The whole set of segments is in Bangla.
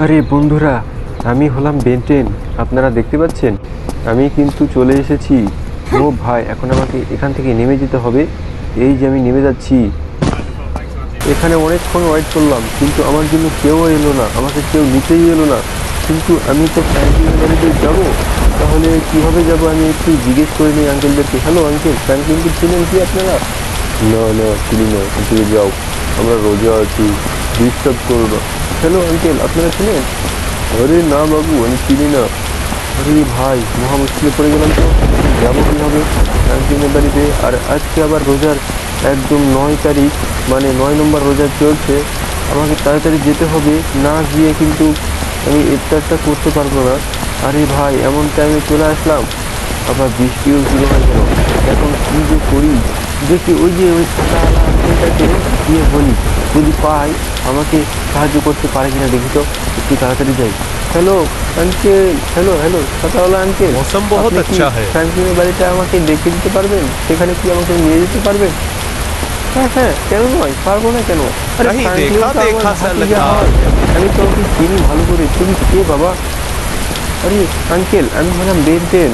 আরে বন্ধুরা, আমি হলাম বেন্টেন। আপনারা দেখতে পাচ্ছেন আমি কিন্তু চলে এসেছি। ও ভাই, এখন আমাকে এখান থেকে নেমে যেতে হবে। এই যে আমি নেমে যাচ্ছি। এখানে অনেকক্ষণ ওয়েট করলাম, কিন্তু আমার জন্য কেউ এলো না, আমাকে কেউ নিতেই এলো না। কিন্তু আমি তো ফ্র্যাঙ্কলিনের বাড়িতে যাবো, তাহলে কিভাবে যাব? আমি একটু জিজ্ঞেস করে নিই আঙ্কেলদেরকে। হ্যালো আঙ্কেল, ফ্র্যাঙ্কলিনকে চিনেন কি আপনারা? না না, চিনি না, তুমি যাও, আমরা রোজা আছি, ডিস্টার্ব করো না। হ্যালো আঙ্কেল, আপনারা চিনেন? আরে না বাবু, আমি চিনি না। আরে ভাই, মহা মুশকিলে পড়ে গেলাম তো। যাবো কীভাবে ফ্র্যাঙ্কলিনের বাড়িতে? আর আজকে আবার রোজার একদম 9 তারিখ, মানে 9 নম্বর রোজা চলছে। আমাকে তাড়াতাড়ি যেতে হবে, না গিয়ে কিন্তু আমি ইফতারটা করতে পারবো না। আরে ভাই, এমন টাইমে চলে আসলাম, আবার বৃষ্টিও শুরু হয়ে গেল। এখন কী যে করি? দেখি ওই যে ওই ছাতাওয়ালা আঙ্কেলটাকে গিয়ে বলি, যদি পাই আমাকে সাহায্য করতে পারে কিনা দেখি তো। একটু তাড়াতাড়ি যাই। হ্যালো আঙ্কেল, হ্যালো হ্যালো, ছাতাওয়ালা আঙ্কেল, मौसम बहुत আপনি কি अच्छा है। ফ্র্যাঙ্কলিনের বাড়িটা আমাকে দেখে দিতে পারবেন? সেখানে কি আমাকে নিয়ে যেতে পারবেন? হ্যাঁ হ্যাঁ, কেন নয়, পারবো না কেন? আরে कहीं ফ্র্যাঙ্কলিন देखा তো আমার देखा सा लग ভাতিজা रहा হয়। है। আমি তো ওকে চিনি ভালো করে। তুমি কে বাবা? আরে আঙ্কেল, আমি হলাম বেনটেন।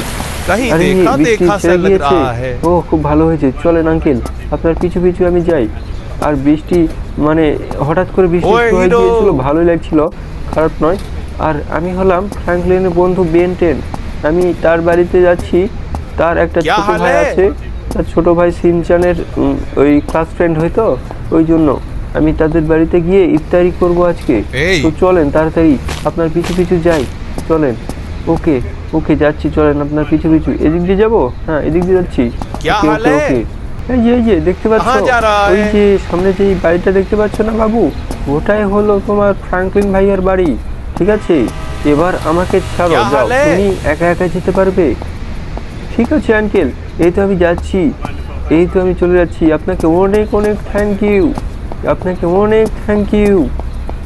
कहीं আরে देखा বৃষ্টি देखा सा ছেড়ে लग গিয়েছে। रहा है। ও খুব ভালো হয়েছে, চলেন আঙ্কেল, আপনার পিছু পিছু আমি যাই। আর বৃষ্টি, মানে হঠাৎ করে বৃষ্টি ওই শুরু হয়ে হিরো। গিয়েছিল, ভালোই লাগছিল, খারাপ নয়। আর আমি হলাম ফ্র্যাঙ্কলিনের বন্ধু বেনটেন। আমি তার বাড়িতে যাচ্ছি। তার একটা क्या ছোট हाल ভাই है? আছে। তার ছোট ভাই সিনচানের ওই ক্লাস ফ্রেন্ড হয়তো, ওই জন্য আমি তাদের বাড়িতে গিয়ে ইফতারি করব আজকে। এই। তো চলেন তাড়াতাড়ি, আপনার পিছু পিছু যাই, চলেন। ওকে ওকে, যাচ্ছি, চলেন আপনার পিছু পিছু। এদিক দিয়ে যাবো? হ্যাঁ, এদিক দিয়ে যাচ্ছি। क्या ওকে हाल ওকে है? ওকে। এই যে দেখতে পাচ্ছ, कहाँ जा रहा ওই है? যে সামনে যে বাড়িটা দেখতে পাচ্ছ না বাবু, ওটাই হলো তোমার ফ্র্যাঙ্কলিন ভাইয়ের বাড়ি। ঠিক আছে, এবার আমাকে ছাড়ো, क्या যাও, हाल है? তুমি একা একা যেতে পারবে। ঠিক আছে আঙ্কেল, এই তো আমি যাচ্ছি, এই তো আমি চলে যাচ্ছি। আপনাকে অনেক অনেক থ্যাংক ইউ, আপনাকে অনেক থ্যাংক ইউ।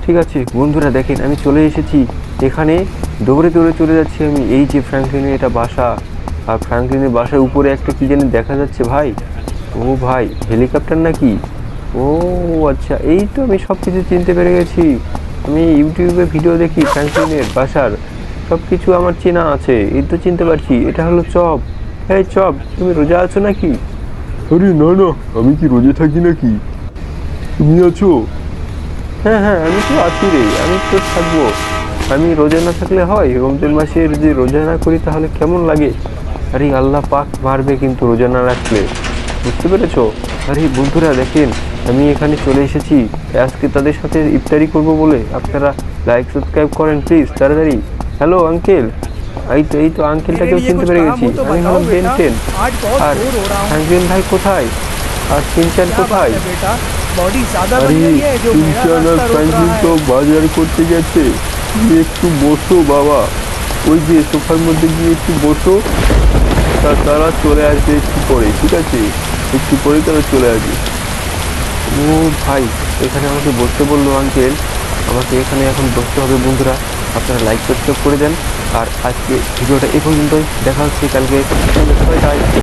ঠিক আছে বন্ধুরা, দেখেন আমি চলে এসেছি এখানে। দৌড়ে দৌড়ে চলে যাচ্ছি আমি। এই যে ফ্র্যাঙ্কলিনের এটা বাসা। আর ফ্র্যাঙ্কলিনের বাসার উপরে একটা কি জানি দেখা যাচ্ছে ভাই। ও ভাই, হেলিকপ্টার নাকি? ও আচ্ছা, এই তো আমি সব কিছু চিনতে পেরে গেছি। আমি ইউটিউবে ভিডিও দেখি ফ্র্যাঙ্কলিনের বাসার, সব কিছু আমার চেনা আছে। এই তো চিনতে পারছি, এটা হলো চপ। এই চপ, তুমি রোজা আছো নাকি? আরে না না, আমি কি রোজা থাকি নাকি? তুমি আছো? হ্যাঁ হ্যাঁ, আমি তো আছি রে, আমি তো থাকবো। আমি রোজা না থাকলে হয়? রমজান মাসের যে রোজা না করি তাহলে কেমন লাগে? আরে আল্লাহ পাক মারবে কিন্তু রোজা না রাখলে, বুঝতে পেরেছো? আরে বন্ধুরা দেখেন, আমি এখানে চলে এসেছি আজকে তাদের সাথে ইফতারি করব বলে। আপনারা লাইক সাবস্ক্রাইব করেন প্লিজ, তাড়াতাড়ি। হ্যালো আঙ্কেল, এই তো আঙ্কেলটাকেও চিনতে পেরে গেছি। আমি হলাম বেনটেন। आज बहुत আর बोर हो रहा हूँ। ফ্র্যাঙ্কলিন ভাই কোথায়? আর সিনচান क्या बात কোথায়? है बेटा, बॉडी ज्यादा আরে बन गई है जो मेरा সিনচান আর रास्ता रोक ফ্র্যাঙ্কলিন रहा তো है। বাজার করতে গেছে। তুমি একটু বসো বাবা, ওই যে সোফার মধ্যে গিয়ে একটু বসো। তারা চলে আসবে একটু পরে, ঠিক আছে? একটু পরে তারা চলে আসবে। ও ভাই, এখানে আমাকে বসতে বললো আঙ্কেল, আমাকে এখানে এখন বসতে হবে। বন্ধুরা, আপনারা লাইক সাবস্ক্রাইব করে দেন। আর আজকে ভিডিওটা এই পর্যন্তই, দেখা হচ্ছে কালকে। Bye bye.